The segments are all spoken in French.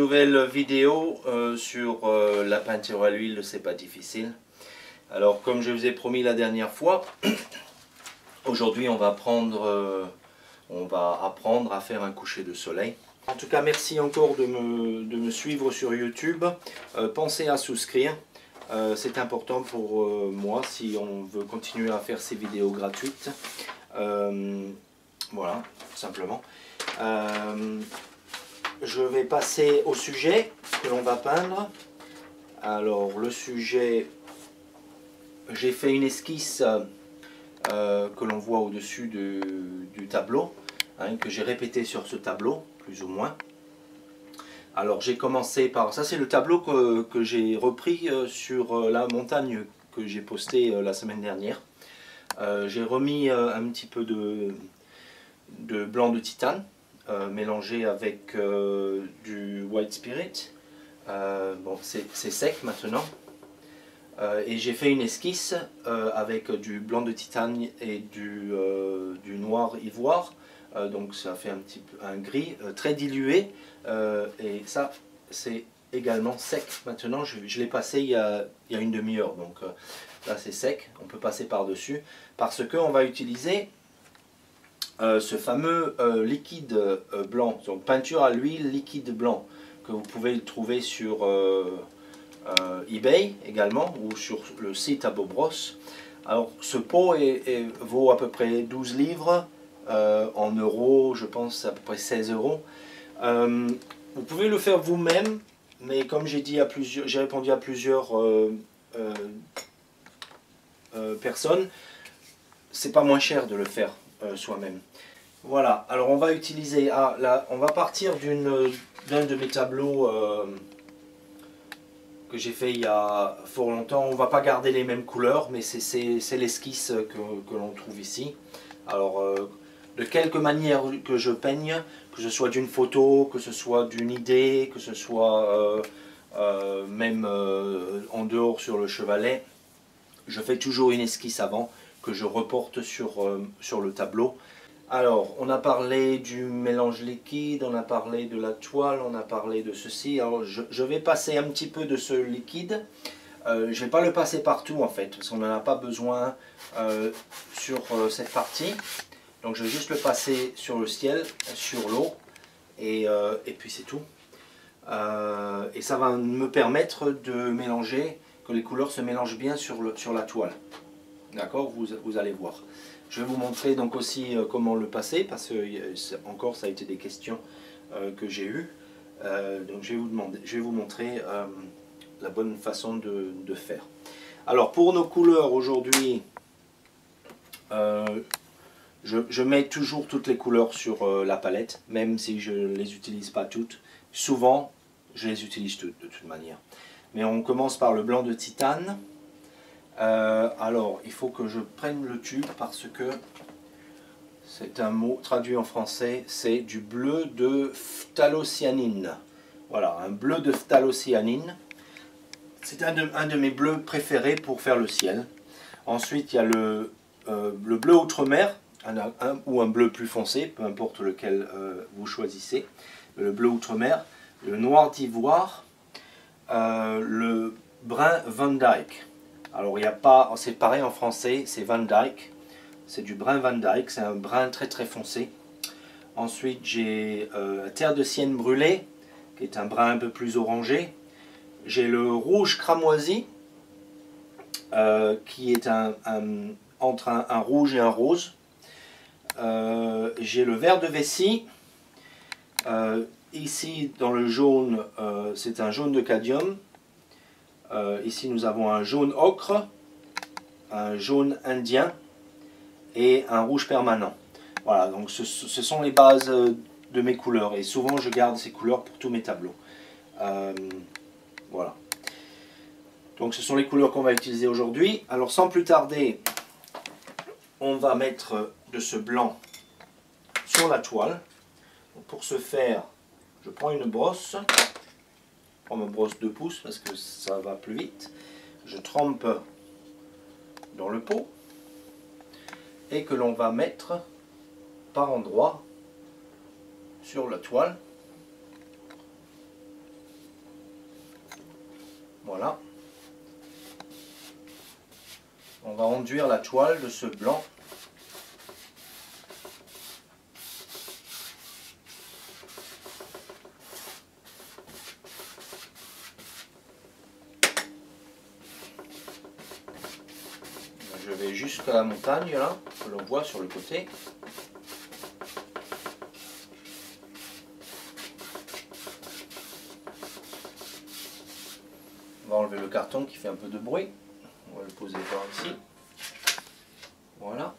nouvelle vidéo sur la peinture à l'huile, c'est pas difficile. Alors comme je vous ai promis la dernière fois, aujourd'hui on va apprendre à faire un coucher de soleil. En tout cas, merci encore de me suivre sur YouTube. Pensez à souscrire, c'est important pour moi si on veut continuer à faire ces vidéos gratuites. Voilà, simplement. Je vais passer au sujet que l'on va peindre. Alors le sujet, j'ai fait une esquisse que l'on voit au-dessus du tableau, hein, que j'ai répété sur ce tableau, plus ou moins. Alors j'ai commencé par, ça c'est le tableau que j'ai repris sur la montagne que j'ai posté la semaine dernière. J'ai remis un petit peu de blanc de titane, mélangé avec du white spirit. Bon, c'est sec maintenant. Et j'ai fait une esquisse avec du blanc de titane et du noir ivoire. Donc ça fait un petit peu un gris très dilué. Et ça, c'est également sec. Maintenant, je l'ai passé il y a une demi-heure. Donc là, c'est sec. On peut passer par-dessus. Parce qu'on va utiliser ce fameux liquide blanc. Donc peinture à l'huile liquide blanc. Que vous pouvez trouver sur eBay également, ou sur le site à Bob Ross. Alors ce pot vaut à peu près 12 livres, en euros je pense à peu près 16 euros. Vous pouvez le faire vous-même, mais comme j'ai dit j'ai répondu à plusieurs personnes, c'est pas moins cher de le faire soi-même. Voilà, alors on va utiliser, on va partir d'un de mes tableaux que j'ai fait il y a fort longtemps. On ne va pas garder les mêmes couleurs, mais c'est l'esquisse que l'on trouve ici. Alors, de quelque manière que je peigne, que ce soit d'une photo, que ce soit d'une idée, que ce soit même en dehors sur le chevalet, je fais toujours une esquisse avant, que je reporte sur le tableau. Alors, on a parlé du mélange liquide, on a parlé de la toile, on a parlé de ceci. Alors, je vais passer un petit peu de ce liquide. Je ne vais pas le passer partout en fait, parce qu'on n'en a pas besoin sur cette partie. Donc, je vais juste le passer sur le ciel, sur l'eau, et puis c'est tout. Et ça va me permettre de mélanger, que les couleurs se mélangent bien sur la toile. D'accord, vous allez voir. Je vais vous montrer donc aussi comment le passer, parce que encore ça a été des questions que j'ai eues. Donc je vais vous montrer la bonne façon de faire. Alors pour nos couleurs aujourd'hui, je mets toujours toutes les couleurs sur la palette, même si je ne les utilise pas toutes. Souvent, je les utilise toutes de toute manière. Mais on commence par le blanc de titane. Alors, il faut que je prenne le tube parce que c'est un mot traduit en français, c'est du bleu de phtalocyanine. Voilà, un bleu de phtalocyanine. C'est un de mes bleus préférés pour faire le ciel. Ensuite, il y a le bleu outre-mer, ou un bleu plus foncé, peu importe lequel vous choisissez. Le bleu outre-mer, le noir d'ivoire, le brun Van Dyke. Alors, il n'y a pas, c'est pareil en français, c'est Van Dyke. C'est du brun Van Dyke, c'est un brun très très foncé. Ensuite, j'ai terre de sienne brûlée, qui est un brun un peu plus orangé. J'ai le rouge cramoisi, qui est entre un rouge et un rose. J'ai le vert de vessie. Ici, dans le jaune, c'est un jaune de cadmium. Ici nous avons un jaune ocre, un jaune indien et un rouge permanent. Voilà, donc ce sont les bases de mes couleurs et souvent je garde ces couleurs pour tous mes tableaux. Voilà. Donc ce sont les couleurs qu'on va utiliser aujourd'hui. Alors sans plus tarder, on va mettre de ce blanc sur la toile. Donc, pour ce faire, je prends une brosse. Je prends ma brosse 2 pouces parce que ça va plus vite. Je trempe dans le pot et que l'on va mettre par endroits sur la toile. Voilà. On va enduire la toile de ce blanc. Je vais jusqu'à la montagne là, que l'on voit sur le côté. On va enlever le carton qui fait un peu de bruit. On va le poser par ici. Voilà.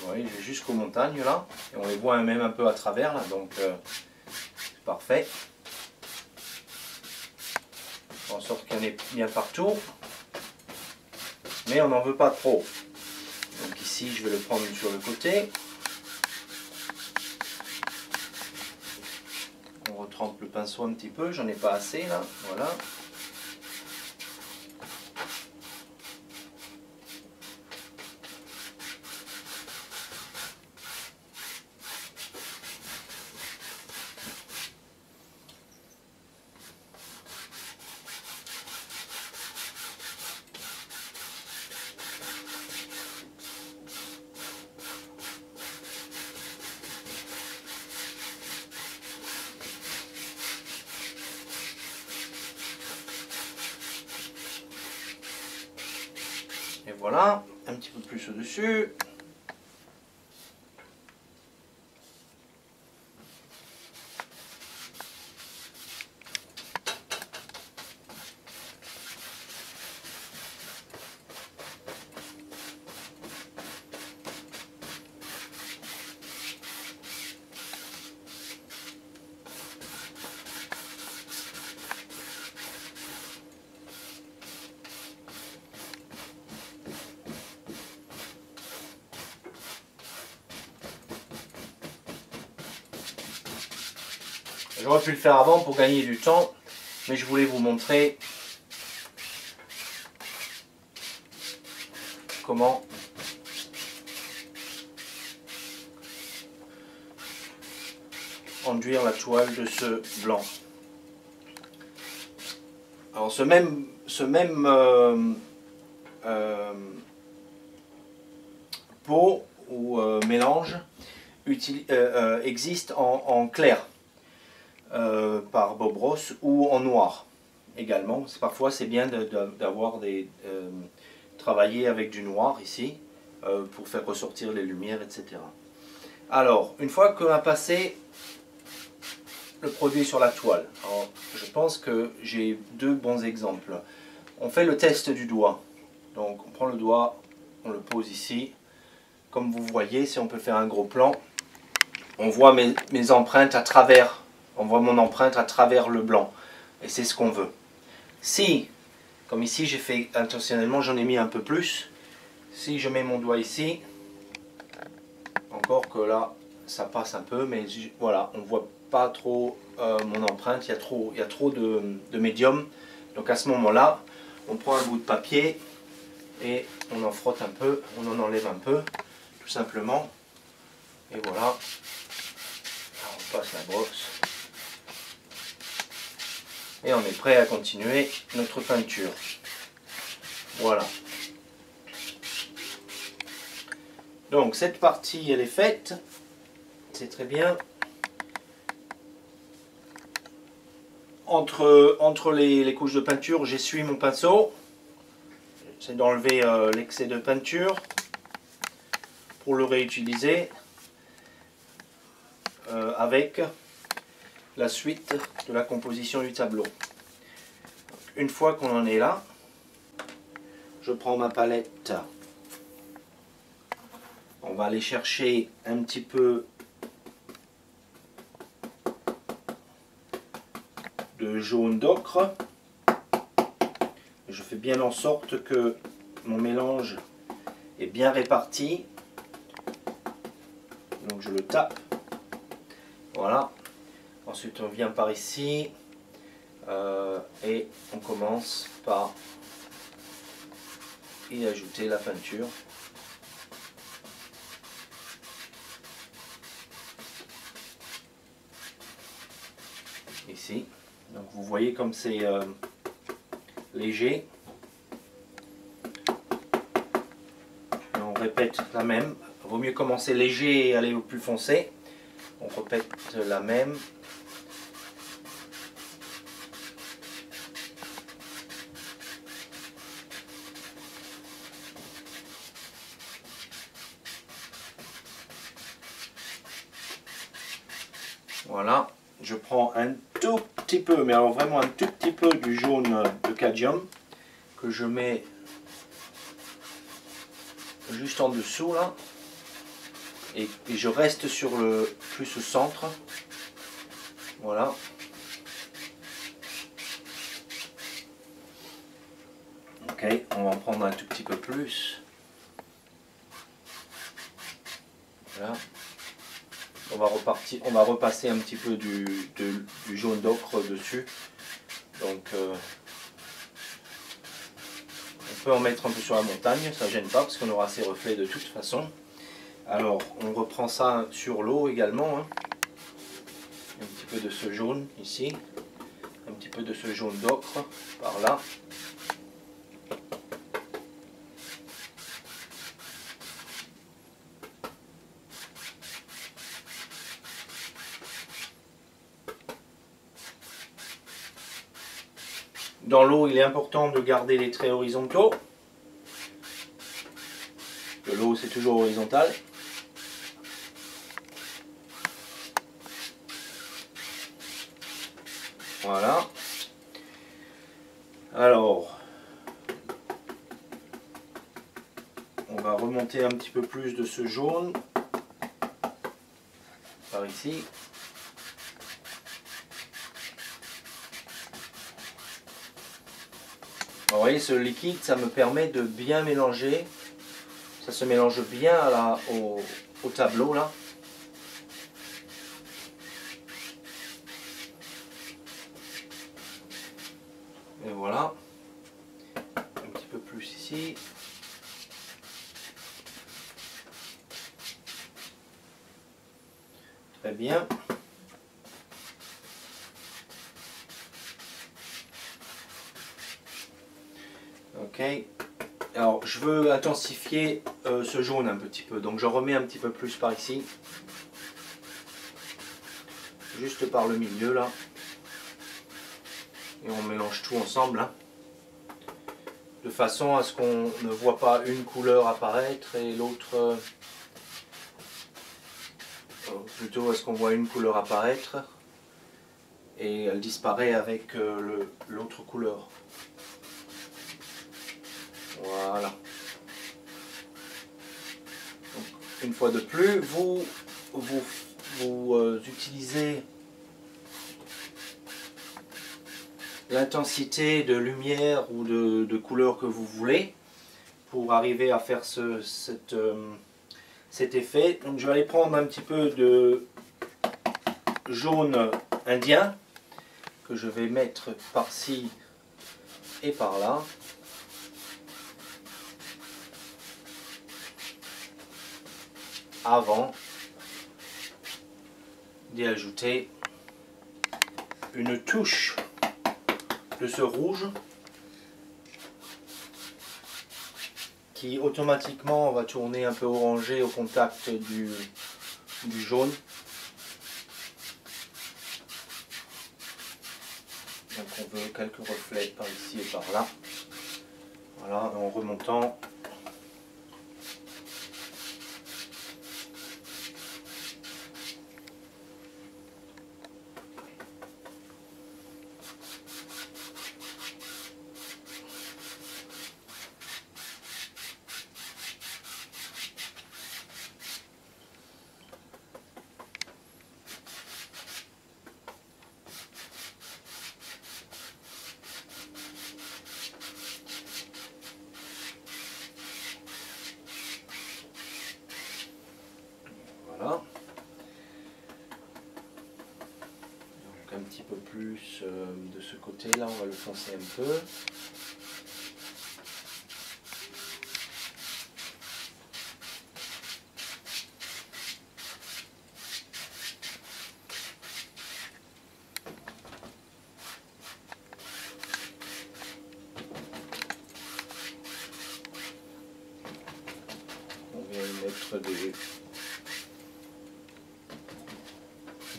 Vous voyez, j'ai jusqu'aux montagnes là, et on les voit même un peu à travers là, donc c'est parfait. En sorte qu'il y en ait bien partout, mais on n'en veut pas trop. Donc ici, je vais le prendre sur le côté. On retrempe le pinceau un petit peu, j'en ai pas assez là, voilà. Et voilà, un petit peu plus au-dessus. J'aurais pu le faire avant pour gagner du temps, mais je voulais vous montrer comment enduire la toile de ce blanc. Alors ce même pot ou mélange existe en clair. Par Bob Ross ou en noir également. Parfois c'est bien d'avoir travailler avec du noir ici pour faire ressortir les lumières, etc. Alors, une fois qu'on a passé le produit sur la toile, alors, je pense que j'ai deux bons exemples. On fait le test du doigt. Donc on prend le doigt, on le pose ici. Comme vous voyez, si on peut faire un gros plan, on voit mes empreintes à travers. On voit mon empreinte à travers le blanc. Et c'est ce qu'on veut. Si, comme ici j'ai fait intentionnellement, j'en ai mis un peu plus. Si je mets mon doigt ici, encore que là, ça passe un peu, mais voilà, on ne voit pas trop mon empreinte. Il y a trop de médium. Donc à ce moment-là, on prend un bout de papier et on en frotte un peu, on en enlève un peu, tout simplement. Et voilà, alors, on passe la brosse. Et on est prêt à continuer notre peinture. Voilà. Donc cette partie elle est faite. C'est très bien. Entre les couches de peinture, j'essuie mon pinceau. J'essaie d'enlever l'excès de peinture pour le réutiliser avec la suite de la composition du tableau. Une fois qu'on en est là, je prends ma palette. On va aller chercher un petit peu de jaune d'ocre. Je fais bien en sorte que mon mélange est bien réparti. Donc je le tape. Voilà. Ensuite on vient par ici et on commence par y ajouter la peinture. Ici. Donc vous voyez comme c'est léger. Et on répète la même. Vaut mieux commencer léger et aller au plus foncé. On répète la même. Voilà, je prends un tout petit peu, mais alors vraiment un tout petit peu du jaune de cadmium que je mets juste en dessous là, et je reste sur le plus au centre. Voilà. Ok, on va en prendre un tout petit peu plus. Voilà. On va repasser un petit peu du jaune d'ocre dessus. Donc on peut en mettre un peu sur la montagne, ça ne gêne pas parce qu'on aura ces reflets de toute façon. Alors on reprend ça sur l'eau également. Hein. Un petit peu de ce jaune ici. Un petit peu de ce jaune d'ocre par là. Dans l'eau, il est important de garder les traits horizontaux. L'eau, c'est toujours horizontal. Voilà. Alors, on va remonter un petit peu plus de ce jaune par ici. Vous voyez, ce liquide, ça me permet de bien mélanger. Ça se mélange bien au tableau là. Et voilà. Un petit peu plus ici. Très bien. Ok. Alors je veux intensifier ce jaune un petit peu. Donc je remets un petit peu plus par ici. Juste par le milieu là. Et on mélange tout ensemble. Hein, de façon à ce qu'on ne voit pas une couleur apparaître et l'autre... plutôt à ce qu'on voit une couleur apparaître et elle disparaît avec l'autre couleur. Voilà. Donc, une fois de plus, vous utilisez l'intensité de lumière ou de couleur que vous voulez pour arriver à faire cet effet. Donc je vais aller prendre un petit peu de jaune indien que je vais mettre par-ci et par-là. Avant d'y ajouter une touche de ce rouge qui automatiquement va tourner un peu orangé au contact du jaune. Donc on veut quelques reflets par ici et par là. Voilà, en remontant. Voilà. Donc un petit peu plus de ce côté-là, on va le foncer un peu.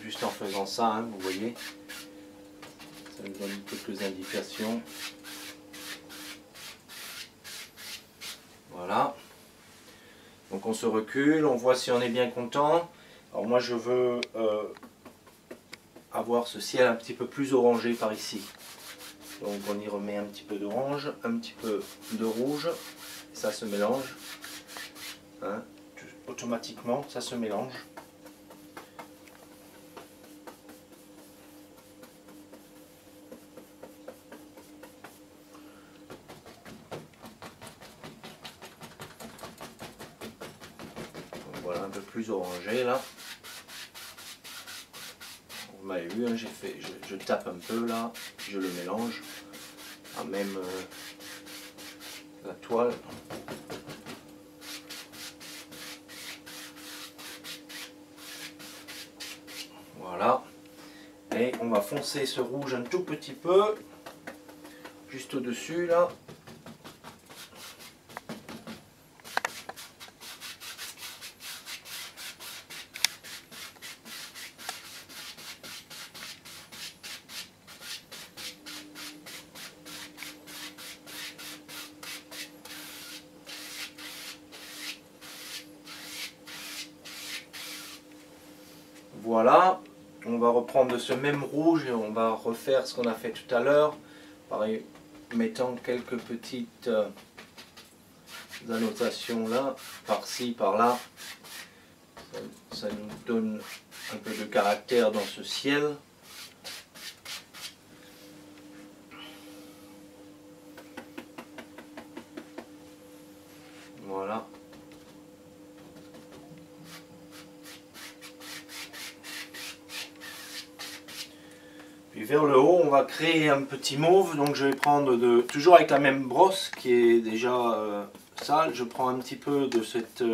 Juste en faisant ça, hein, vous voyez, ça nous donne quelques indications. Voilà. Donc on se recule, on voit si on est bien content. Alors moi je veux avoir ce ciel un petit peu plus orangé par ici. Donc on y remet un petit peu d'orange, un petit peu de rouge, et ça se mélange. Hein, automatiquement, ça se mélange. Donc voilà, un peu plus orangé là. Vous m'avez vu, hein, je tape un peu là, je le mélange à même la toile. Voilà. Et on va foncer ce rouge un tout petit peu, juste au-dessus là. Voilà, on va reprendre de ce même rouge et on va refaire ce qu'on a fait tout à l'heure, pareil, mettant quelques petites annotations là, par-ci, par-là. Ça nous donne un peu de caractère dans ce ciel. Voilà. Puis vers le haut, on va créer un petit mauve. Donc je vais prendre toujours avec la même brosse qui est déjà sale. Je prends un petit peu de cette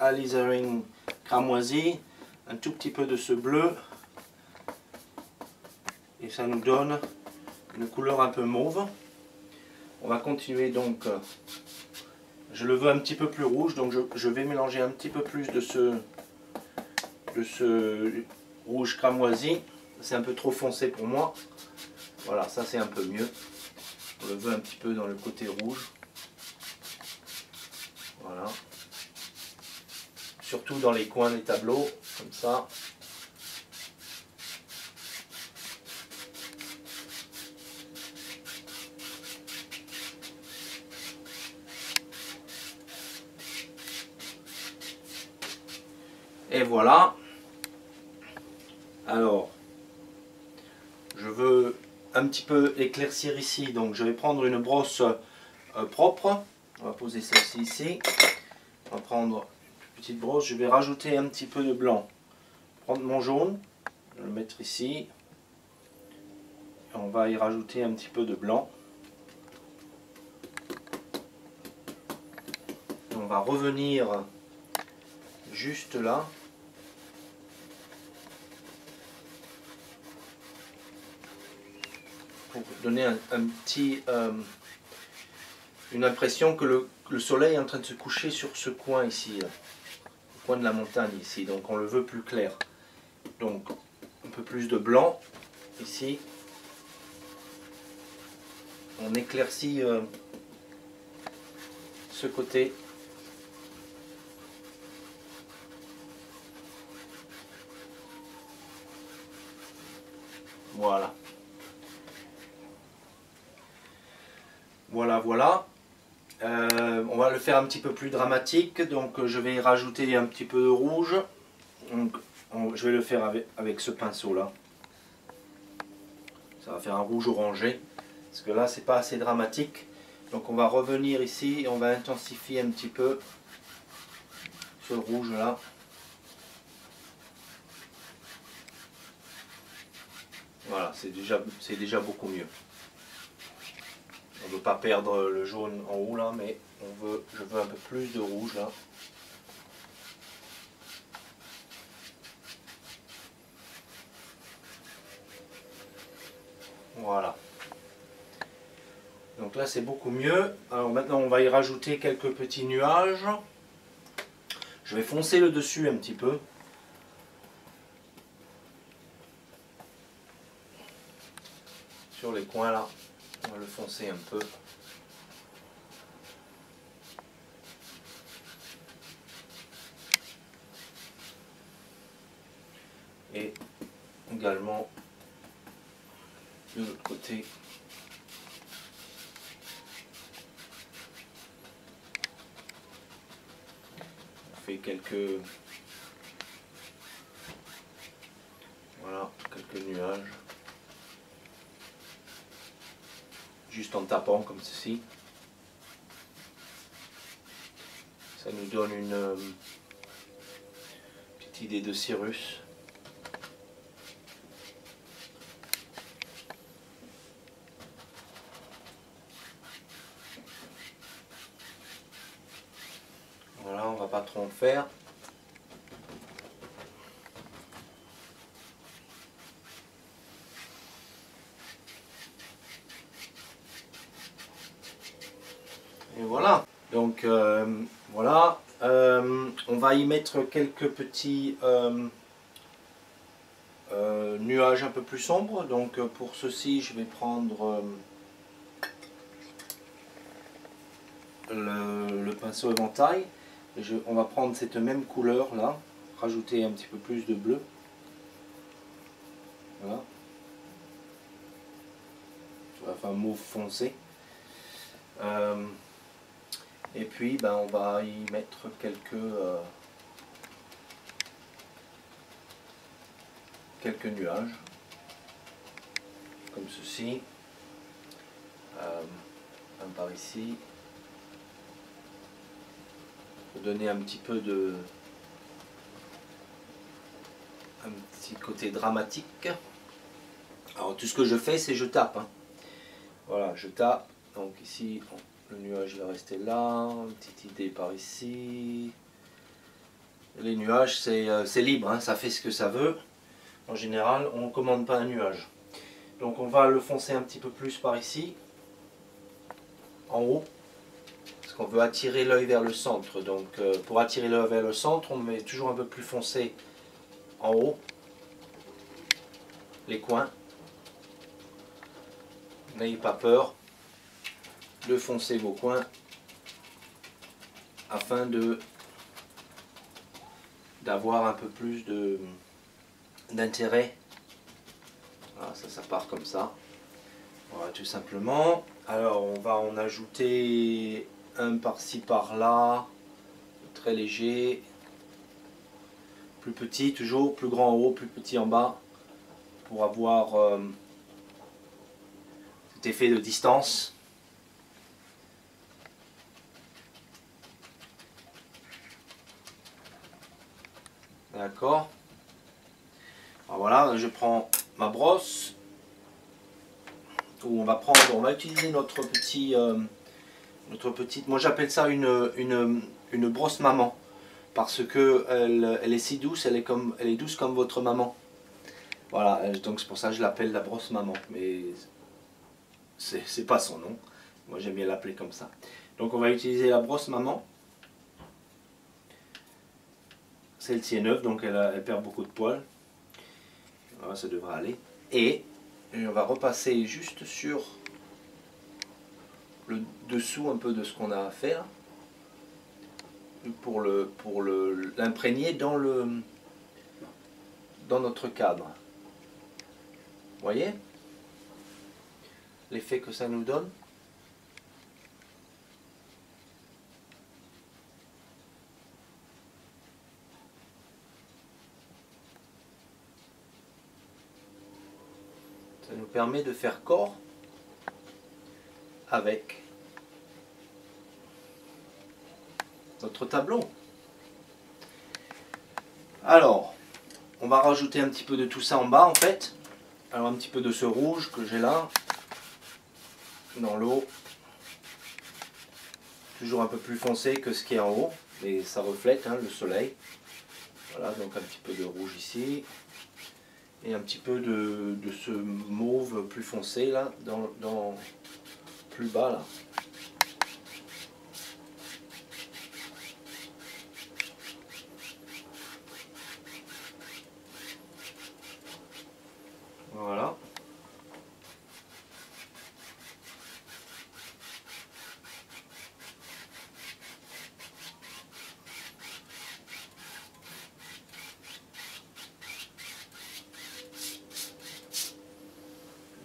alizarin cramoisi, un tout petit peu de ce bleu. Et ça nous donne une couleur un peu mauve. On va continuer donc. Je le veux un petit peu plus rouge, donc je vais mélanger un petit peu plus de ce rouge cramoisi. C'est un peu trop foncé pour moi. Voilà, ça c'est un peu mieux. On le veut un petit peu dans le côté rouge. Voilà. Surtout dans les coins des tableaux, comme ça. Et voilà. Alors, je veux un petit peu éclaircir ici, donc je vais prendre une brosse propre. On va poser celle-ci ici. On va prendre une petite brosse, je vais rajouter un petit peu de blanc. Prendre mon jaune, le mettre ici. Et on va y rajouter un petit peu de blanc. On va revenir juste là. Pour donner une impression que le soleil est en train de se coucher sur ce coin ici, le coin de la montagne ici, donc on le veut plus clair. Donc un peu plus de blanc ici. On éclaircit ce côté. Voilà. Voilà. On va le faire un petit peu plus dramatique, donc je vais y rajouter un petit peu de rouge. Donc, je vais le faire avec ce pinceau là. Ça va faire un rouge orangé, parce que là c'est pas assez dramatique. Donc on va revenir ici et on va intensifier un petit peu ce rouge là. Voilà, c'est déjà beaucoup mieux. On ne veut pas perdre le jaune en haut là, mais je veux un peu plus de rouge là. Voilà. Donc là c'est beaucoup mieux. Alors maintenant on va y rajouter quelques petits nuages. Je vais foncer le dessus un petit peu. Sur les coins là, on va le foncer un peu. Et également de l'autre côté. On fait quelques nuages. Juste en tapant comme ceci. Ça nous donne une petite idée de cirrus. Voilà, on va pas trop en faire. Et voilà. Donc voilà. On va y mettre quelques petits nuages un peu plus sombres. Donc pour ceci, je vais prendre le pinceau éventail. On va prendre cette même couleur là, rajouter un petit peu plus de bleu. Voilà. Enfin mauve foncé. Et puis ben, on va y mettre quelques nuages, comme ceci. Un par ici. Pour donner un petit peu un petit côté dramatique. Alors tout ce que je fais, c'est je tape. Hein. Voilà, je tape. Donc ici, le nuage va rester là. Une petite idée par ici. Les nuages, c'est libre, hein, ça fait ce que ça veut. En général, on ne commande pas un nuage. Donc on va le foncer un petit peu plus par ici, en haut. Parce qu'on veut attirer l'œil vers le centre. Donc pour attirer l'œil vers le centre, on met toujours un peu plus foncé en haut. Les coins. N'ayez pas peur de foncer vos coins afin d'avoir un peu plus d'intérêt. Voilà, ça part comme ça. Voilà, tout simplement. Alors on va en ajouter un par-ci par-là, très léger, plus petit toujours, plus grand en haut, plus petit en bas, pour avoir cet effet de distance. D'accord. Voilà, je prends ma brosse, où on va utiliser notre petite, moi j'appelle ça une brosse maman, parce que elle est si douce, elle est douce comme votre maman. Voilà, donc c'est pour ça que je l'appelle la brosse maman, mais c'est pas son nom. Moi j'aime bien l'appeler comme ça. Donc on va utiliser la brosse maman. Celle-ci est neuve, donc elle perd beaucoup de poils. Voilà, ça devrait aller. Et on va repasser juste sur le dessous un peu de ce qu'on a à faire pour l'imprégner dans notre cadre. Vous voyez l'effet que ça nous donne? Ça nous permet de faire corps avec notre tableau. Alors, on va rajouter un petit peu de tout ça en bas en fait. Alors un petit peu de ce rouge que j'ai là, dans l'eau. Toujours un peu plus foncé que ce qui est en haut, mais ça reflète hein, le soleil. Voilà, donc un petit peu de rouge ici. Et un petit peu de ce mauve plus foncé là, plus bas là. Voilà.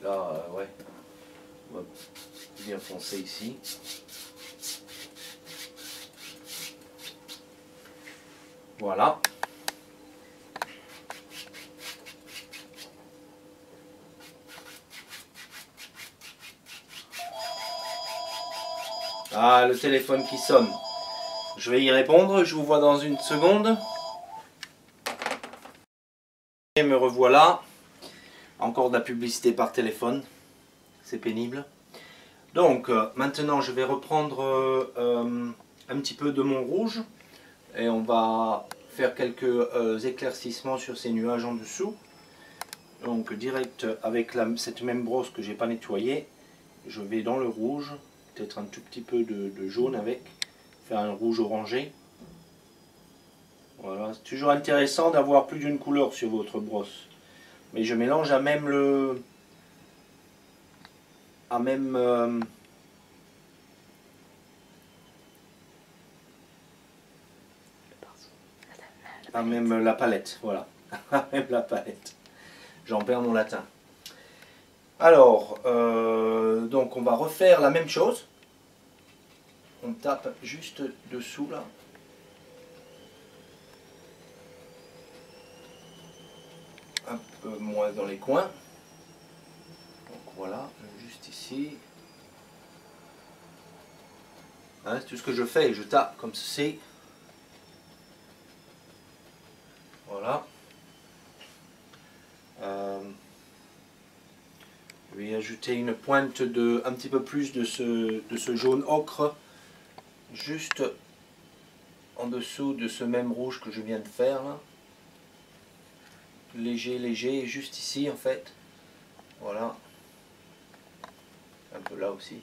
Là, ouais, on va bien foncer ici. Voilà. Ah, le téléphone qui sonne. Je vais y répondre, je vous vois dans une seconde. Et me revoilà. Encore de la publicité par téléphone. C'est pénible. Donc, maintenant je vais reprendre un petit peu de mon rouge. Et on va faire quelques éclaircissements sur ces nuages en dessous. Donc, direct avec cette même brosse que j'ai pas nettoyée, je vais dans le rouge. Peut-être un tout petit peu de jaune avec. Faire un rouge orangé. Voilà, c'est toujours intéressant d'avoir plus d'une couleur sur votre brosse. Mais je mélange à même le... à même... à même la palette, voilà. À même la palette. J'en perds mon latin. Alors, donc on va refaire la même chose. On tape juste dessous là. Un peu moins dans les coins. Donc voilà, juste ici. Hein, c'est tout ce que je fais, je tape comme ceci. Voilà. Je vais ajouter une pointe de un petit peu plus de ce jaune ocre juste en dessous de ce même rouge que je viens de faire là. Léger, léger, juste ici en fait. Voilà. Un peu là aussi.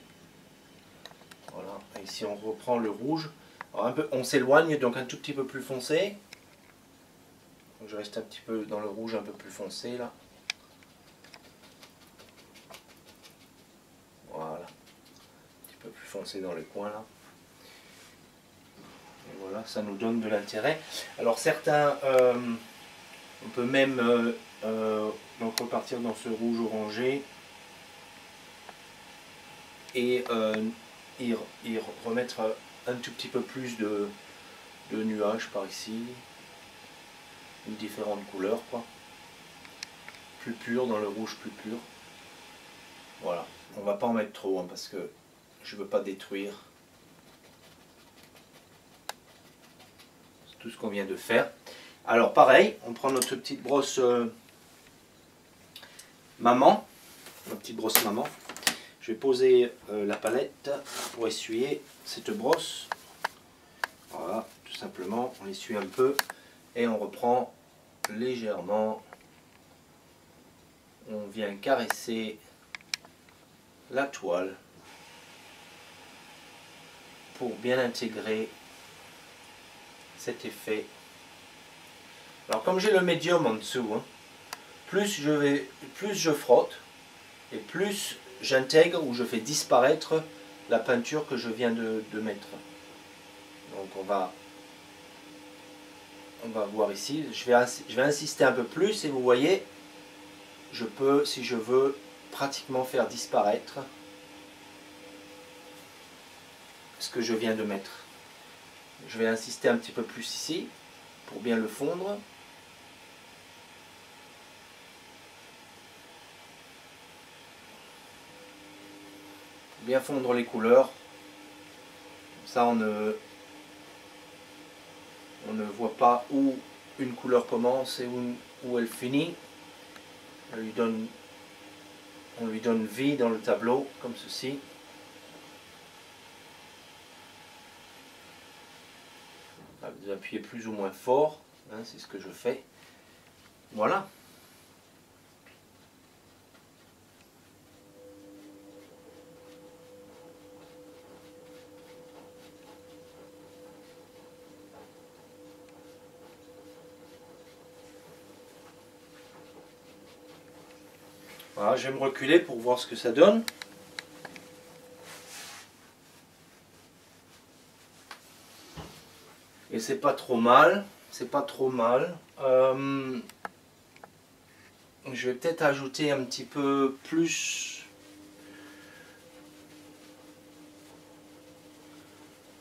Voilà. Et ici on reprend le rouge. Alors un peu, on s'éloigne donc un tout petit peu plus foncé. Donc je reste un petit peu dans le rouge un peu plus foncé là. Voilà. Un petit peu plus foncé dans les coins là. Et voilà, ça nous donne de l'intérêt. Alors certains, on peut même donc repartir dans ce rouge orangé et y remettre un tout petit peu plus de nuages par ici. Une différente couleur quoi. Plus pur, dans le rouge plus pur. Voilà. On va pas en mettre trop hein, parce que je veux pas détruire tout ce qu'on vient de faire. Alors pareil, on prend notre petite brosse maman, ma petite brosse maman. Je vais poser la palette pour essuyer cette brosse. Voilà, tout simplement, on essuie un peu et on reprend légèrement. On vient caresser la toile pour bien intégrer cet effet. Alors comme j'ai le médium en dessous, hein, plus je frotte et plus j'intègre ou je fais disparaître la peinture que je viens de mettre. Donc on va voir ici, je vais insister un peu plus et vous voyez, je peux, si je veux, pratiquement faire disparaître ce que je viens de mettre. Je vais insister un petit peu plus ici pour bien le fondre. Bien fondre les couleurs. Ça on ne voit pas où une couleur commence et où elle finit. Elle lui donne On lui donne vie dans le tableau, comme ceci. Vous appuyez plus ou moins fort, hein, c'est ce que je fais. Voilà. Voilà, je vais me reculer pour voir ce que ça donne. Et c'est pas trop mal, c'est pas trop mal. Je vais peut-être ajouter un petit peu plus.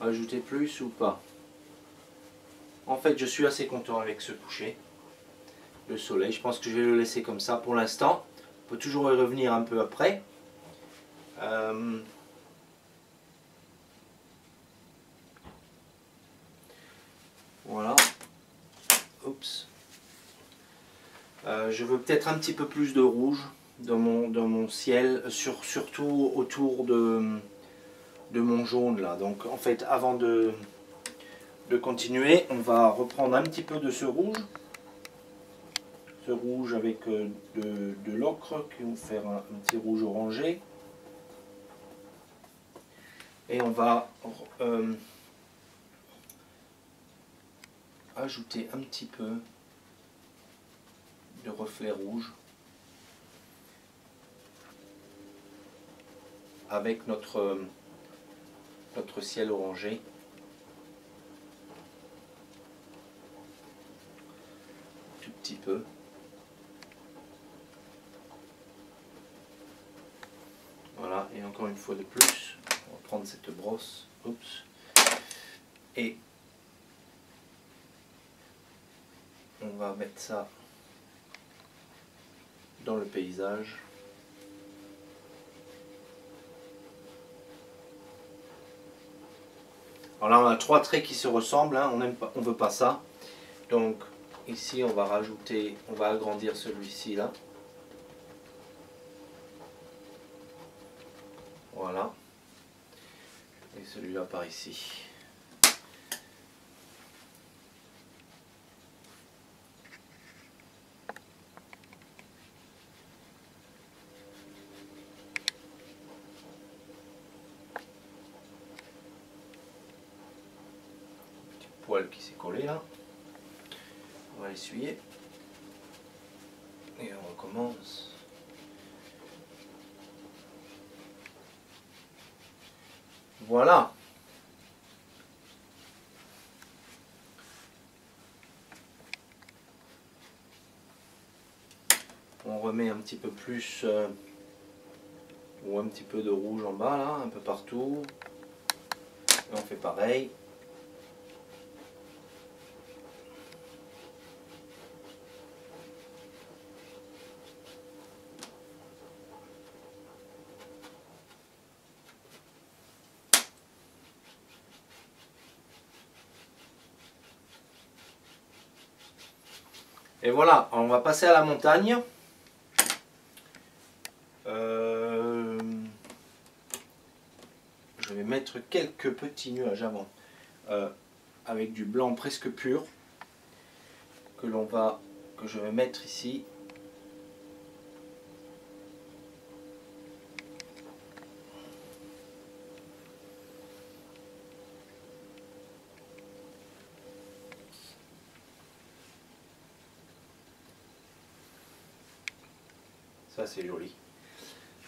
Ajouter plus ou pas? En fait, je suis assez content avec ce coucher. Le soleil, je pense que je vais le laisser comme ça pour l'instant. On peut toujours y revenir un peu après. Voilà. Oups. Je veux peut-être un petit peu plus de rouge dans mon ciel, surtout autour de mon jaune là. Donc en fait, avant de continuer, on va reprendre un petit peu de ce rouge. Ce rouge avec de l'ocre qui va faire un petit rouge orangé. Et on va ajouter un petit peu de reflet rouge avec notre ciel orangé. Tout petit peu. Voilà, et encore une fois de plus, on va prendre cette brosse. Oups. Et on va mettre ça dans le paysage. Alors là on a trois traits qui se ressemblent, hein. On veut pas ça. Donc ici on va rajouter, on va agrandir celui-ci là. Voilà. Et celui-là par ici. Poil qui s'est collé là. On va l'essuyer. Et on recommence. Voilà. On remet un petit peu plus ou un petit peu de rouge en bas là, un peu partout. Et on fait pareil. Et voilà, on va passer à la montagne. Je vais mettre quelques petits nuages avant, avec du blanc presque pur, que je vais mettre ici. Ça c'est joli.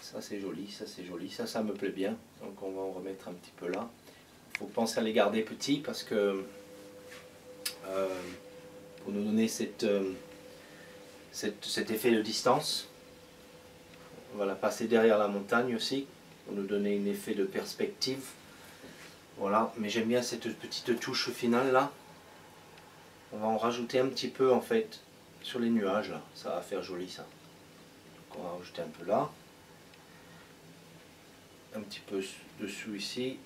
Ça c'est joli, ça c'est joli, ça me plaît bien. Donc on va en remettre un petit peu là. Il faut penser à les garder petits parce que pour nous donner cet effet de distance. On va la passer derrière la montagne aussi, pour nous donner un effet de perspective. Voilà, mais j'aime bien cette petite touche finale là. On va en rajouter un petit peu en fait sur les nuages là, ça va faire joli ça. Donc on va rajouter un peu là. Un petit peu dessous ici.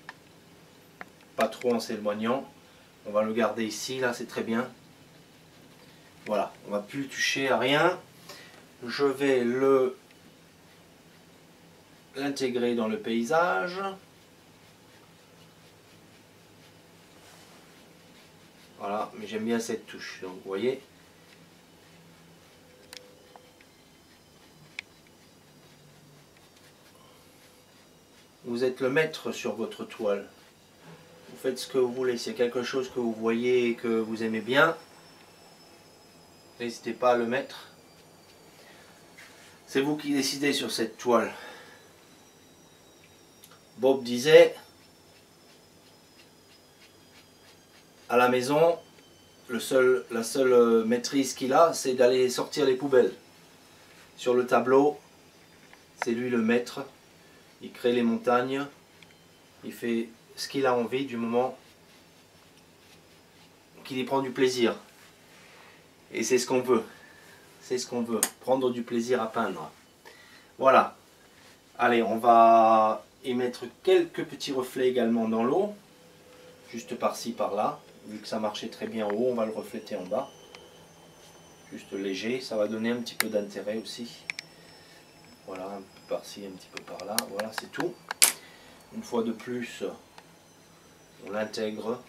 Pas trop en s'éloignant. On va le garder ici, là c'est très bien. Voilà, on va plus toucher à rien. Je vais le l'intégrer dans le paysage. Voilà, mais j'aime bien cette touche, donc vous voyez. Vous êtes le maître sur votre toile. Vous faites ce que vous voulez. Si c'est quelque chose que vous voyez et que vous aimez bien, n'hésitez pas à le mettre. C'est vous qui décidez sur cette toile. Bob disait, à la maison, la seule maîtrise qu'il a, c'est d'aller sortir les poubelles. Sur le tableau, c'est lui le maître. Il crée les montagnes. Il fait ce qu'il a envie du moment qu'il y prend du plaisir. Et c'est ce qu'on veut. C'est ce qu'on veut. Prendre du plaisir à peindre. Voilà. Allez, on va y mettre quelques petits reflets également dans l'eau. Juste par-ci, par-là. Vu que ça marchait très bien en haut, on va le refléter en bas. Juste léger. Ça va donner un petit peu d'intérêt aussi. Voilà, un peu par-ci, un petit peu par-là. Voilà, c'est tout. Une fois de plus, on l'intègre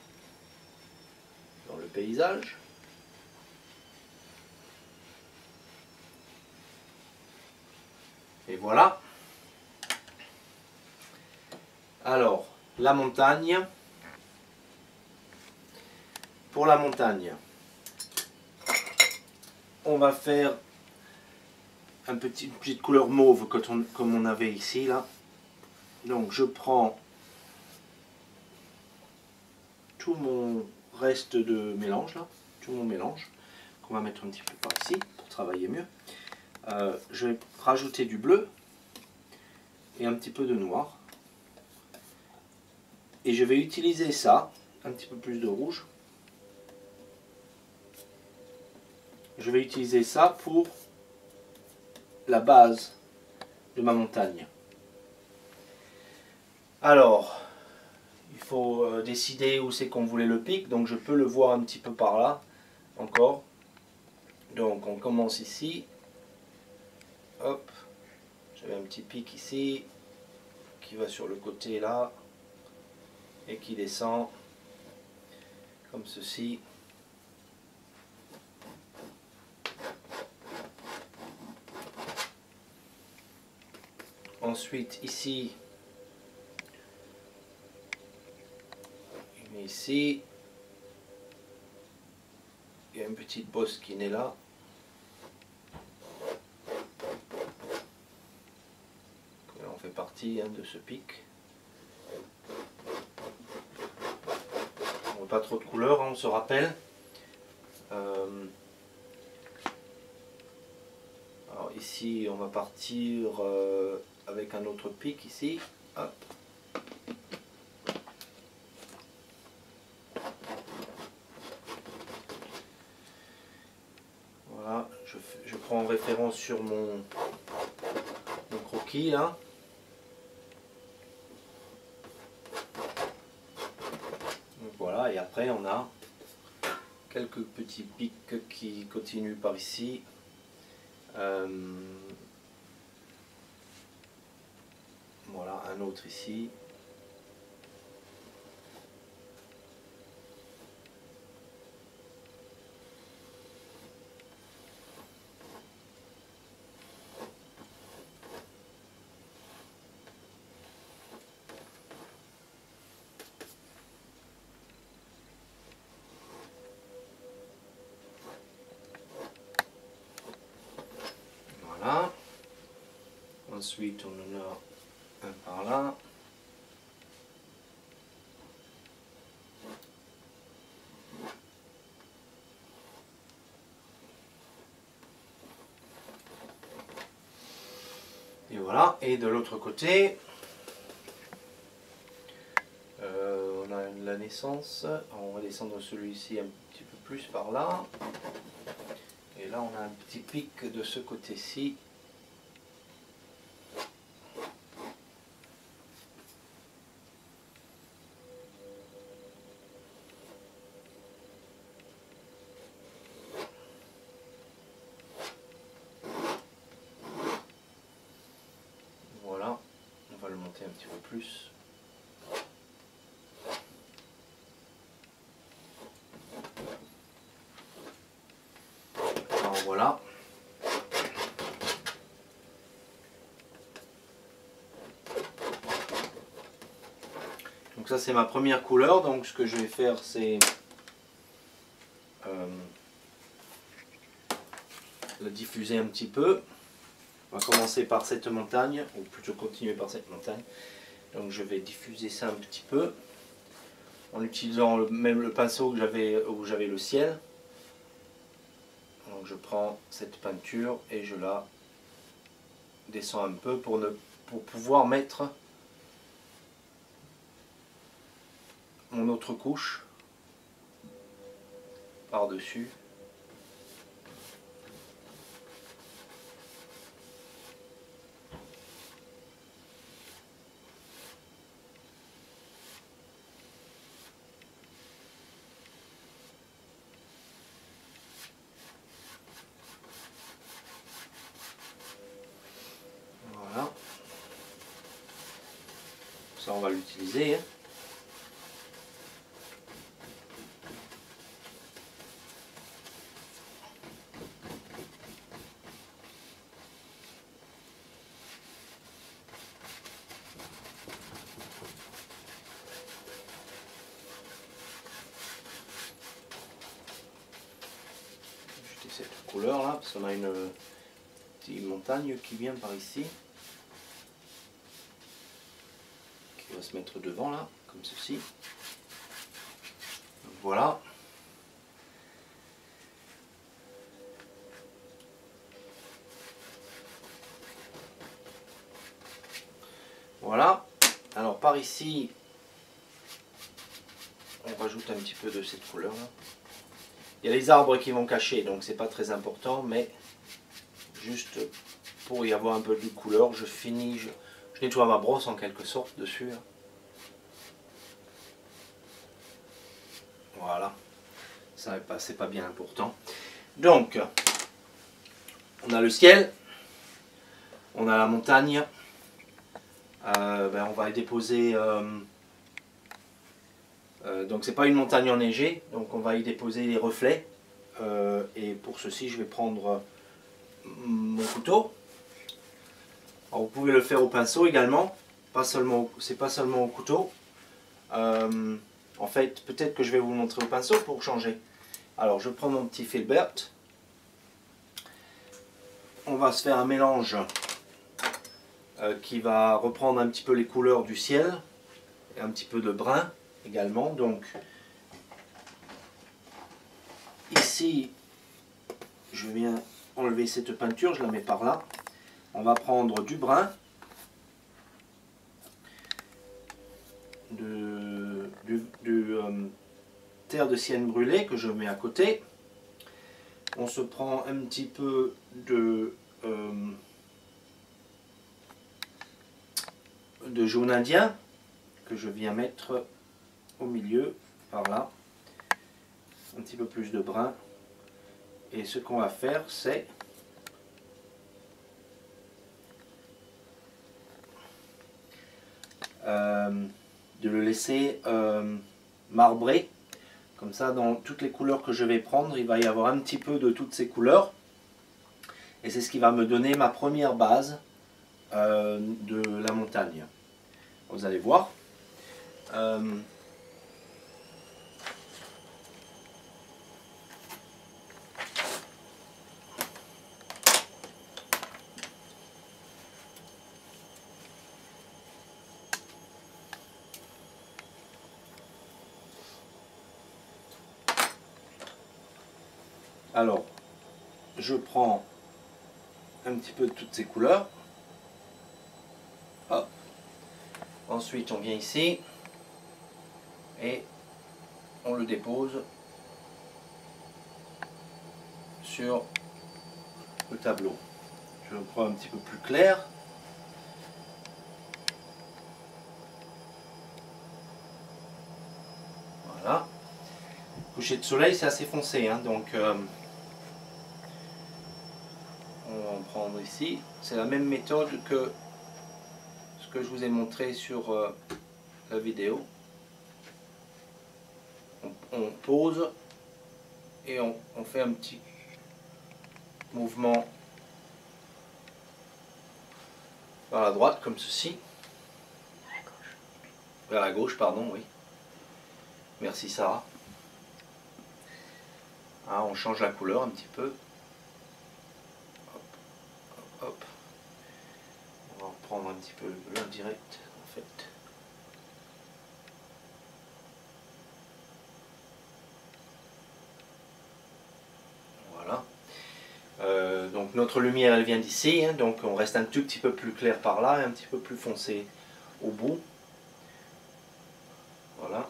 dans le paysage. Et voilà. Alors, la montagne. Pour la montagne, on va faire une petite couleur mauve comme on avait ici là. Donc je prends tout mon reste de mélange là, tout mon mélange qu'on va mettre un petit peu par ici pour travailler mieux. Je vais rajouter du bleu et un petit peu de noir. Et je vais utiliser ça, un petit peu plus de rouge. Je vais utiliser ça pour la base de ma montagne. Alors, il faut décider où c'est qu'on voulait le pic, donc je peux le voir un petit peu par là, encore. Donc on commence ici. Hop, j'avais un petit pic ici, qui va sur le côté là, et qui descend, comme ceci. Ensuite ici, ici, il y a une petite bosse qui naît là. On fait partie de ce pic. On n'a pas trop de couleurs, on se rappelle. Alors ici, on va partir avec un autre pic ici. Hop. Voilà, je prends en référence sur mon croquis là. Donc voilà, et après on a quelques petits pics qui continuent par ici. Voilà, un autre ici. Voilà. Ensuite, on en a un par là. Et voilà. Et de l'autre côté, on a la naissance. On va descendre celui-ci un petit peu plus par là. Et là, on a un petit pic de ce côté-ci. Voilà. petit peu plus. Alors voilà. Donc ça c'est ma première couleur, donc ce que je vais faire c'est le diffuser un petit peu. On va commencer par cette montagne, ou plutôt continuer par cette montagne. Donc je vais diffuser ça un petit peu, en utilisant même le pinceau que où j'avais le ciel. Donc je prends cette peinture et je la descends un peu pour pouvoir mettre mon autre couche par-dessus. Voilà. Ça on va l'utiliser. Hein. Cette couleur là, parce qu'on a une petite montagne qui vient par ici, qui va se mettre devant là, comme ceci. Donc, voilà. Voilà. Alors par ici, on rajoute un petit peu de cette couleur là. Il y a les arbres qui vont cacher, donc c'est pas très important, mais juste pour y avoir un peu de couleur, je nettoie ma brosse en quelque sorte dessus. Voilà, ça c'est pas bien important. Donc, on a le ciel, on a la montagne, on va y déposer... donc c'est pas une montagne enneigée, donc on va y déposer les reflets. Et pour ceci, je vais prendre mon couteau. Alors, vous pouvez le faire au pinceau également, c'est pas seulement au couteau. En fait, peut-être que je vais vous montrer au pinceau pour changer. Alors, je prends mon petit filbert. On va se faire un mélange qui va reprendre un petit peu les couleurs du ciel et un petit peu de brun également. Donc, ici, je viens enlever cette peinture, je la mets par là. On va prendre du brun, terre de sienne brûlée que je mets à côté. On se prend un petit peu de jaune indien que je viens mettre au milieu, par là. Un petit peu plus de brun. Et ce qu'on va faire, c'est de le laisser marbrer. Comme ça, dans toutes les couleurs que je vais prendre, il va y avoir un petit peu de toutes ces couleurs. Et c'est ce qui va me donner ma première base de la montagne. Vous allez voir. Alors, je prends un petit peu de toutes ces couleurs. Hop. Ensuite, on vient ici et on le dépose sur le tableau. Je le prends un petit peu plus clair. Voilà. Coucher de soleil, c'est assez foncé, hein, donc on va en prendre ici. C'est la même méthode que ce que je vous ai montré sur la vidéo. On pose et on fait un petit mouvement vers la droite comme ceci. Vers la gauche, pardon, oui. Merci Sarah. Ah, on change la couleur un petit peu. Hop, hop, hop. On va reprendre un petit peu l'indirect en fait. Voilà. Donc notre lumière elle vient d'ici, hein, donc on reste un tout petit peu plus clair par là et un petit peu plus foncé au bout. Voilà.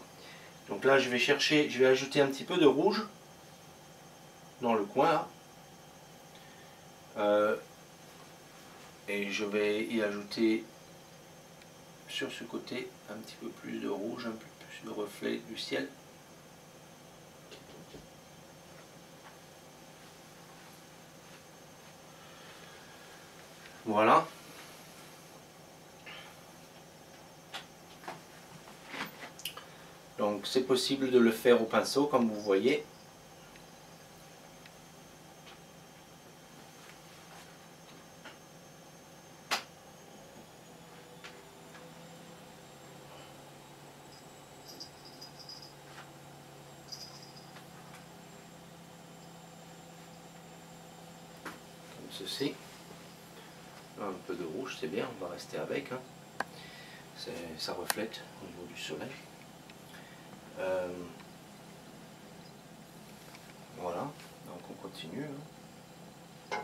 Donc là je vais chercher, je vais ajouter un petit peu de rouge dans le coin là. Et je vais y ajouter sur ce côté un petit peu plus de rouge, un peu plus de reflet du ciel. Voilà. Donc c'est possible de le faire au pinceau comme vous voyez. Comme ceci. Là, un peu de rouge, c'est bien, on va rester avec. Hein. Ça reflète au niveau du soleil. Voilà, donc on continue. Hein.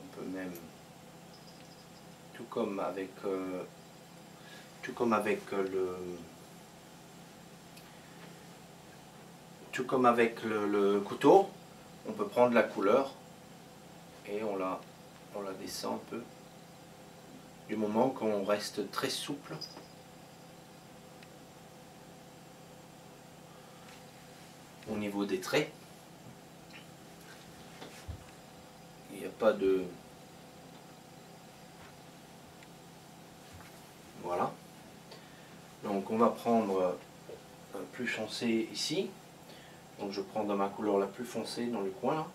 On peut même, tout comme avec le couteau, on peut prendre la couleur et on la descend un peu, du moment qu'on reste très souple. Au niveau des traits, il n'y a pas de... Voilà. Donc on va prendre un plus foncé ici. Donc je prends dans ma couleur la plus foncée dans le coin là.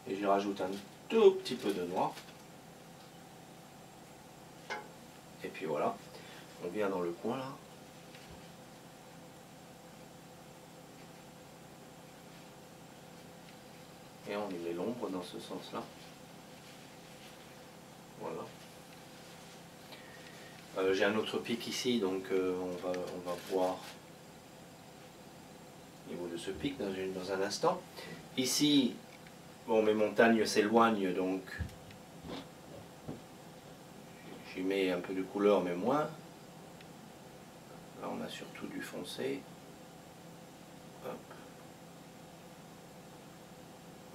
Et j'y rajoute un tout petit peu de noir. Et puis voilà. On vient dans le coin là. Et on y met l'ombre dans ce sens là. Voilà. J'ai un autre pic ici, donc on va voir au niveau de ce pic dans un instant. Ici, bon, mes montagnes s'éloignent, donc j'y mets un peu de couleur, mais moins. Là, on a surtout du foncé. Hop.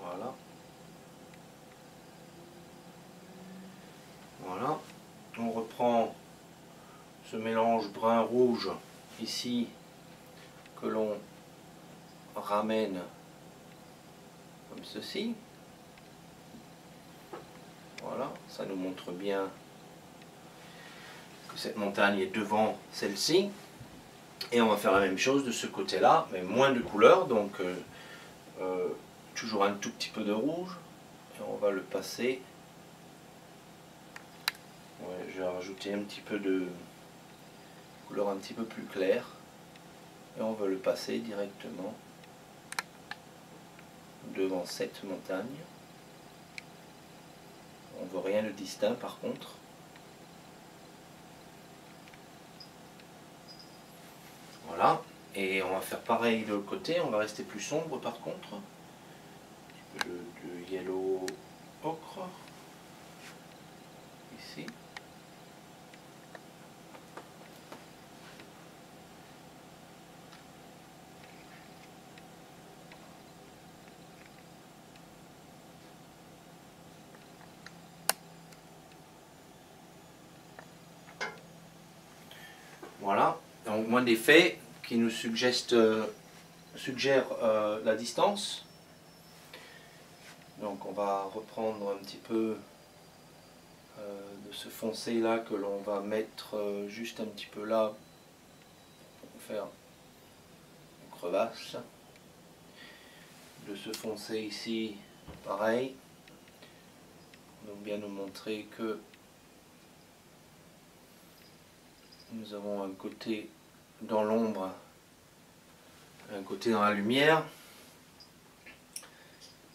Voilà. Voilà. On reprend ce mélange brun-rouge ici que l'on ramène comme ceci. Voilà, ça nous montre bien que cette montagne est devant celle-ci. Et on va faire la même chose de ce côté-là, mais moins de couleur, donc toujours un tout petit peu de rouge. Et on va le passer. Ouais, je vais rajouter un petit peu de couleur un petit peu plus claire. Et on va le passer directement devant cette montagne. On ne voit rien de distinct par contre. Voilà, et on va faire pareil de l'autre côté, on va rester plus sombre par contre. Un petit peu de yellow ocre. Ici. Voilà, donc moins d'effets qui nous suggèrent la distance. Donc on va reprendre un petit peu de ce foncé là que l'on va mettre juste un petit peu là pour faire une crevasse. De ce foncé ici, pareil. Donc bien nous montrer que nous avons un côté dans l'ombre, un côté dans la lumière.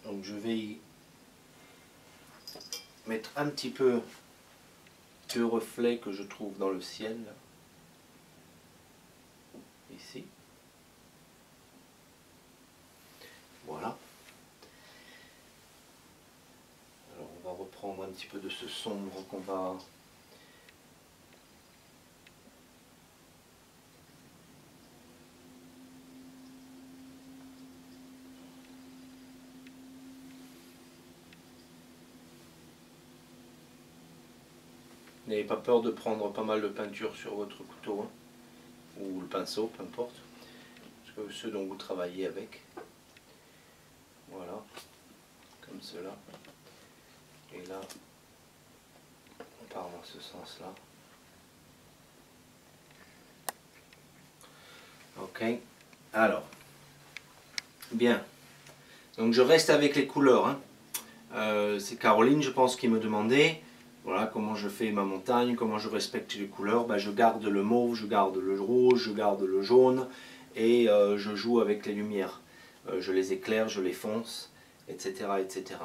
Donc je vais y mettre un petit peu de reflet que je trouve dans le ciel, ici. Voilà. Alors on va reprendre un petit peu de ce sombre qu'on va N'ayez pas peur de prendre pas mal de peinture sur votre couteau, hein, ou le pinceau, peu importe, ce dont vous travaillez avec. Voilà, comme cela. Et là, on part dans ce sens-là. Ok, alors, bien. Donc je reste avec les couleurs, hein. C'est Caroline, je pense, qui me demandait voilà, comment je fais ma montagne, comment je respecte les couleurs. Ben, je garde le mauve, je garde le rouge, je garde le jaune et je joue avec les lumières. Je les éclaire, je les fonce, etc., etc.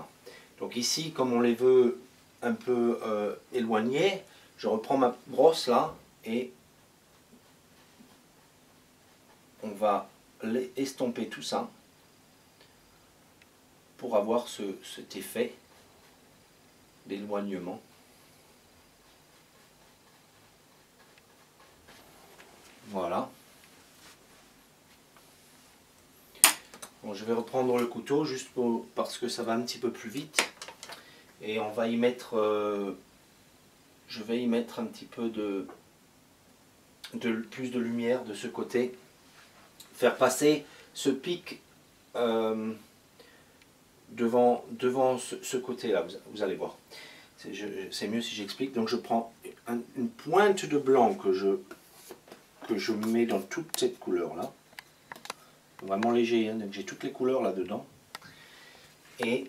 Donc ici, comme on les veut un peu éloignés, je reprends ma brosse là et on va estomper tout ça pour avoir cet effet d'éloignement. Voilà. Bon, je vais reprendre le couteau juste parce que ça va un petit peu plus vite. Et on va y mettre, je vais y mettre un petit peu plus de lumière de ce côté. Faire passer ce pic devant ce côté-là, vous allez voir. C'est mieux si j'explique. Donc je prends une pointe de blanc que je mets dans toute cette couleur-là. Vraiment léger, hein, donc j'ai toutes les couleurs là-dedans. Et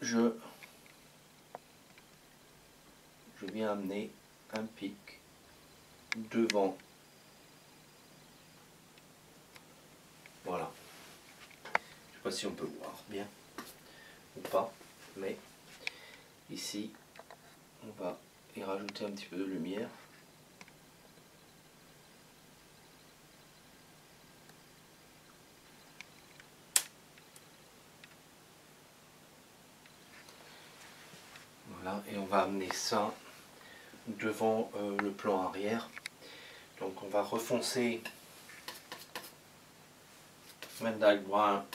je viens amener un pic devant. Voilà. Je ne sais pas si on peut voir bien ou pas, mais ici, on va y rajouter un petit peu de lumière. Voilà, et on va amener ça devant le plan arrière. Donc on va refoncer Van Dyke brun,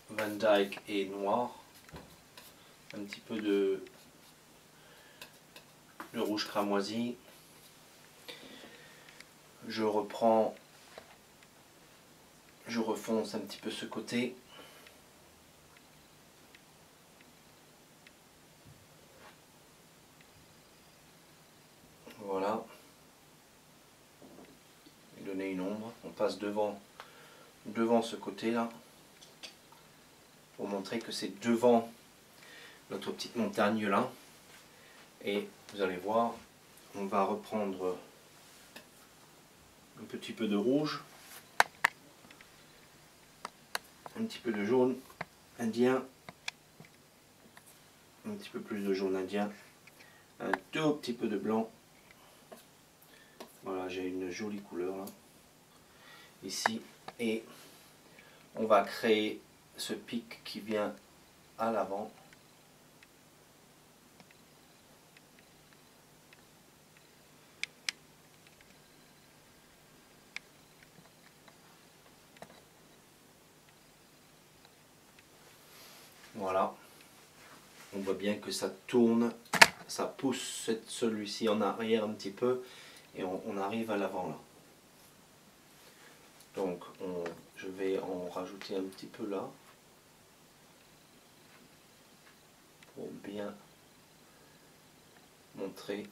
Van Dyke et noir. Un petit peu de rouge cramoisi. Je refonce un petit peu ce côté. Voilà. Et donner une ombre. On passe devant ce côté là. Pour montrer que c'est devant notre petite montagne là. Et vous allez voir, on va reprendre un petit peu de rouge. Un petit peu de jaune indien. Un petit peu plus de jaune indien. Un tout petit peu de blanc. Voilà, j'ai une jolie couleur là, ici, et on va créer ce pic qui vient à l'avant. Voilà, on voit bien que ça tourne, ça pousse celui-ci en arrière un petit peu, et on arrive à l'avant là. Donc je vais en rajouter un petit peu là, pour bien montrer.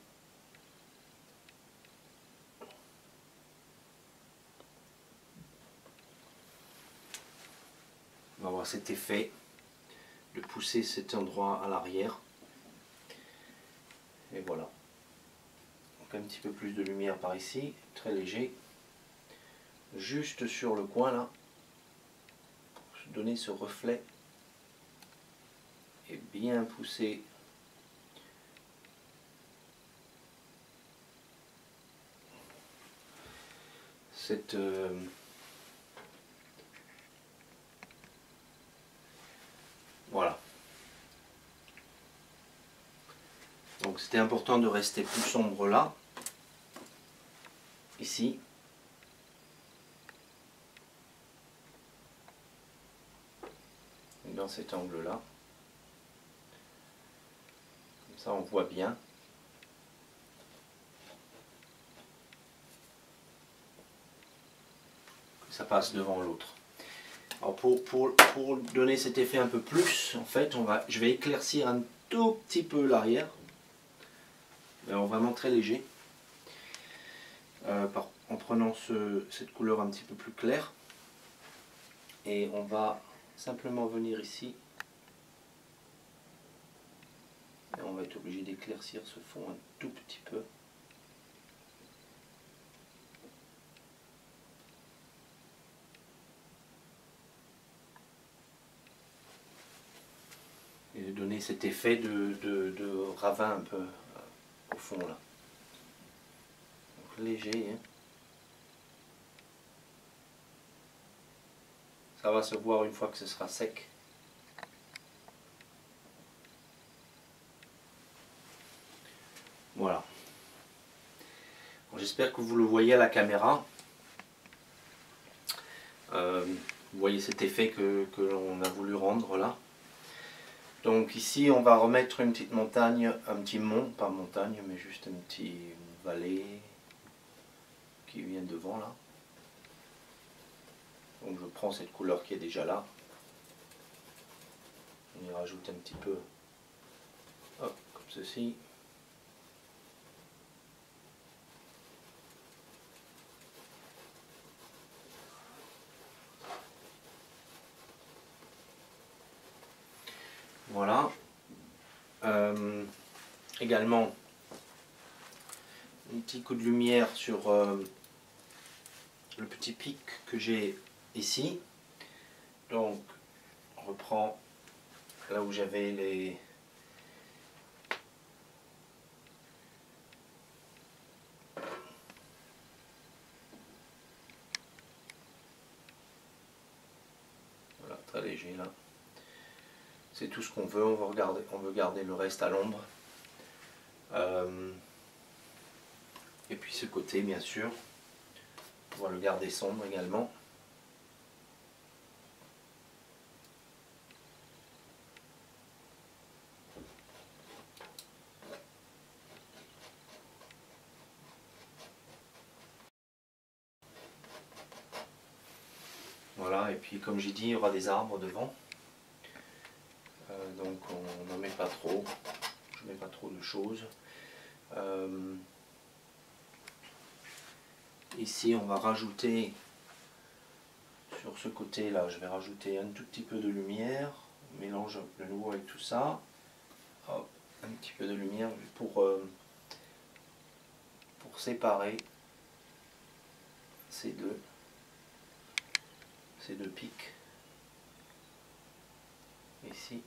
On va avoir cet effet de pousser cet endroit à l'arrière. Et voilà. Donc un petit peu plus de lumière par ici, très léger. Juste sur le coin là, pour donner ce reflet. Et bien pousser cette voilà. Donc c'était important de rester plus sombre là, ici. Dans cet angle là. Comme ça on voit bien. Que ça passe devant l'autre. Alors pour donner cet effet un peu plus, en fait, je vais éclaircir un tout petit peu l'arrière. Alors vraiment très léger. En prenant cette couleur un petit peu plus claire. Et on va simplement venir ici. Et on va être obligé d'éclaircir ce fond un tout petit peu. Et de donner cet effet de ravin un peu au fond là. Donc, léger. Hein. Ça va se voir une fois que ce sera sec. Voilà. J'espère que vous le voyez à la caméra. Vous voyez cet effet que l'on a voulu rendre là. Donc ici on va remettre une petite montagne, un petit mont, pas montagne mais juste un petit vallée qui vient devant là. Donc je prends cette couleur qui est déjà là. On y rajoute un petit peu, hop, comme ceci. Voilà. Également, un petit coup de lumière sur le petit pic que j'ai ici. Donc, on reprend là où j'avais les... Voilà, très léger là. C'est tout ce qu'on veut, on veut garder le reste à l'ombre. Et puis ce côté, bien sûr, on va le garder sombre également. Voilà, et puis comme j'ai dit, il y aura des arbres devant. Donc on n'en met pas trop, je ne mets pas trop de choses. Ici on va rajouter, sur ce côté là, je vais rajouter un tout petit peu de lumière, on mélange de nouveau avec tout ça. Hop, un petit peu de lumière pour séparer ces deux pics. Ici.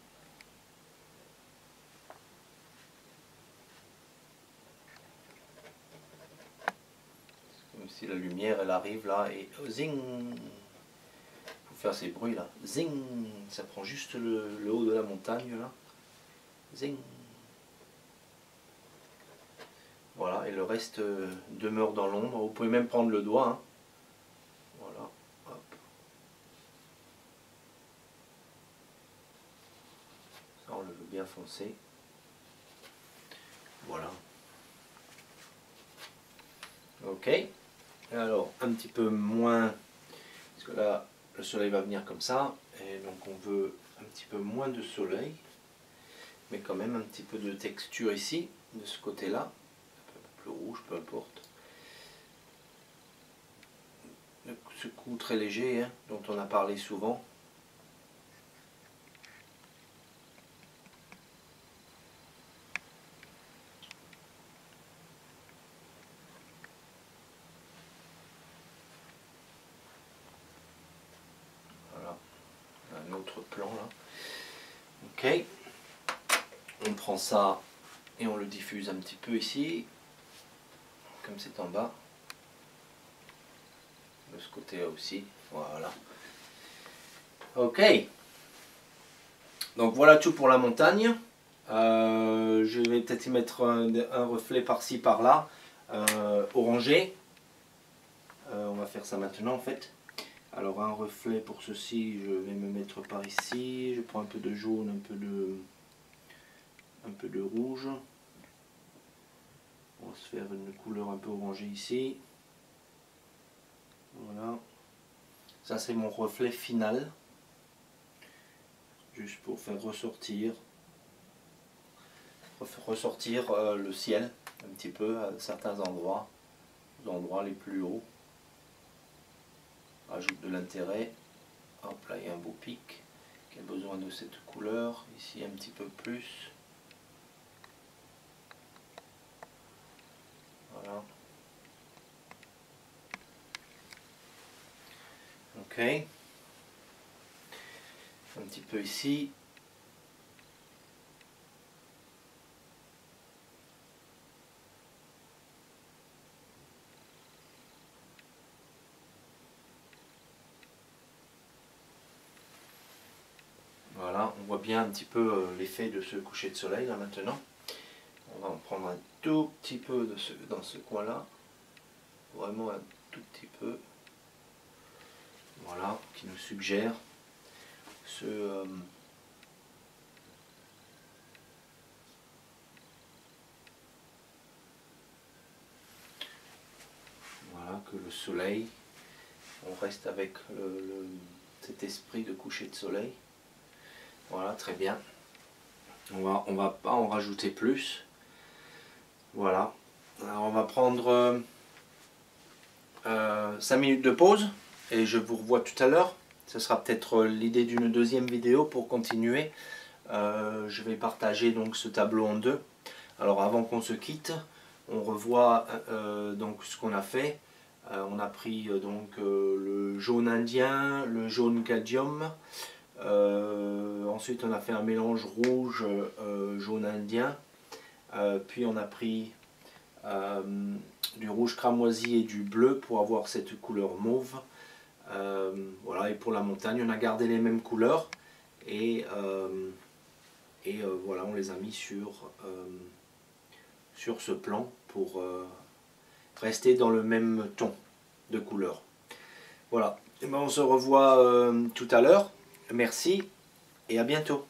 Comme si la lumière elle arrive là et zing, faut faire ces bruits là, zing, ça prend juste le haut de la montagne là, zing. Voilà, et le reste demeure dans l'ombre. Vous pouvez même prendre le doigt, hein. Voilà, hop. Ça on le veut bien foncé. Voilà. Ok. Alors un petit peu moins, parce que là le soleil va venir comme ça, et donc on veut un petit peu moins de soleil, mais quand même un petit peu de texture ici. de ce côté-là, un peu plus rouge, peu importe. Ce coup très léger, hein, dont on a parlé souvent. Voilà, un autre plan là. Ok, on prend ça et on le diffuse un petit peu ici, comme c'est en bas. De ce côté-là aussi, voilà. Ok, donc voilà tout pour la montagne. Je vais peut-être y mettre un reflet par-ci par-là, orangé. On va faire ça maintenant en fait. Alors un reflet pour ceci, je vais me mettre par ici. Je prends un peu de jaune, un peu de rouge. On va se faire une couleur un peu orangée ici. Voilà. Ça c'est mon reflet final. Juste pour faire ressortir le ciel un petit peu à certains endroits, les endroits les plus hauts. Ajoute de l'intérêt. Hop là, il y a un beau pic qui a besoin de cette couleur. Ici un petit peu plus. Voilà. Ok. Un petit peu ici. Voilà, on voit bien un petit peu l'effet de ce coucher de soleil là maintenant. On va en prendre un tout petit peu dans ce coin-là. Vraiment un tout petit peu. Voilà, qui nous suggère voilà, que le soleil, on reste avec cet esprit de coucher de soleil. Voilà, très bien. On va pas en rajouter plus. Voilà. Alors on va prendre 5 minutes de pause et je vous revois tout à l'heure. Ce sera peut-être l'idée d'une deuxième vidéo pour continuer. Je vais partager donc ce tableau en deux. Alors avant qu'on se quitte, on revoit donc ce qu'on a fait. On a pris donc le jaune indien, le jaune cadmium. Ensuite on a fait un mélange rouge jaune indien. Puis on a pris du rouge cramoisi et du bleu pour avoir cette couleur mauve. Voilà, et pour la montagne on a gardé les mêmes couleurs et voilà, on les a mis sur ce plan pour rester dans le même ton de couleur. Voilà, et ben on se revoit tout à l'heure. Merci et à bientôt.